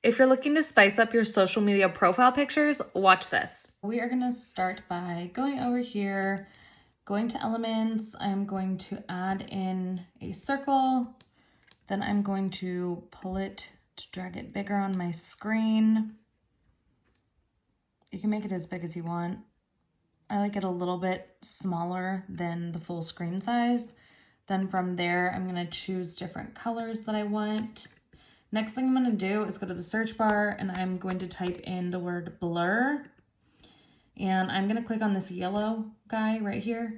If you're looking to spice up your social media profile pictures, watch this. We are going to start by going over here, going to elements. I'm going to add in a circle. Then I'm going to pull it to drag it bigger on my screen. You can make it as big as you want. I like it a little bit smaller than the full screen size. Then from there, I'm going to choose different colors that I want. Next thing I'm going to do is go to the search bar and I'm going to type in the word blur. And I'm going to click on this yellow guy right here.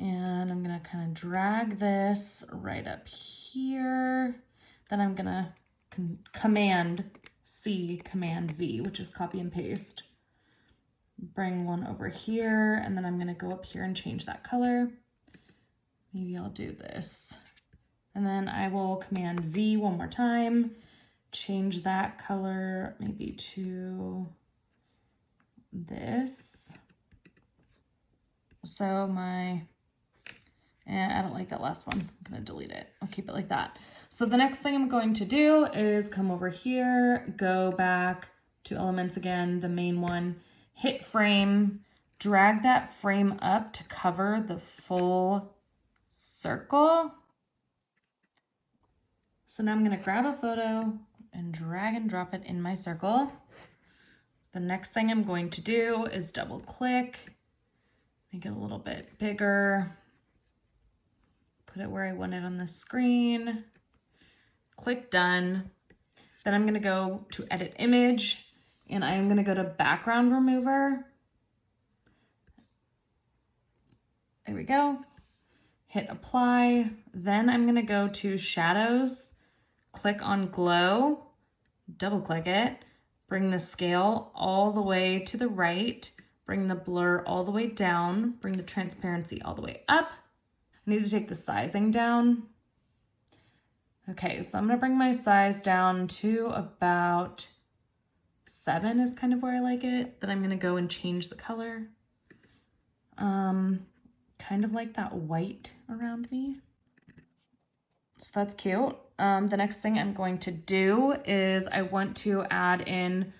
And I'm going to kind of drag this right up here. Then I'm going to Command C, Command V, which is copy and paste. Bring one over here, and then I'm going to go up here and change that color. Maybe I'll do this. And then I will Command V one more time, change that color maybe to this. So I don't like that last one. I'm going to delete it. I'll keep it like that. So the next thing I'm going to do is come over here, go back to elements again, the main one, hit frame, drag that frame up to cover the full circle. So now I'm going to grab a photo and drag and drop it in my circle. The next thing I'm going to do is double click, make it a little bit bigger, put it where I want it on the screen, click done. Then I'm going to go to edit image and I'm going to go to background remover. There we go. Hit apply. Then I'm going to go to shadows, click on glow, double click it, bring the scale all the way to the right, bring the blur all the way down, bring the transparency all the way up. I need to take the sizing down. Okay, so I'm going to bring my size down to about 7 is kind of where I like it. Then I'm going to go and change the color. Kind of like that white around me. So that's cute. The next thing I'm going to do is I want to add in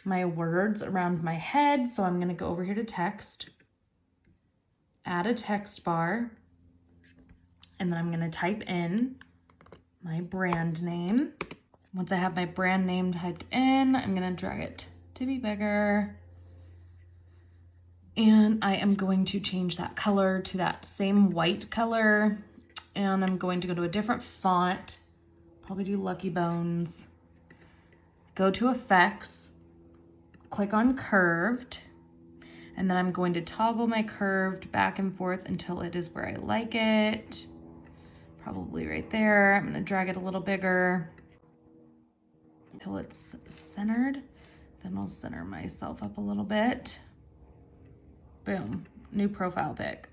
my words around my head. So I'm going to go over here to text, add a text bar, and then I'm going to type in my brand name. Once I have my brand name typed in, I'm going to drag it to be bigger. And I am going to change that color to that same white color. And I'm going to go to a different font, probably do Lucky Bones. Go to effects, click on curved, and then I'm going to toggle my curved back and forth until it is where I like it. Probably right there. I'm gonna drag it a little bigger until it's centered. Then I'll center myself up a little bit. Boom, new profile pic.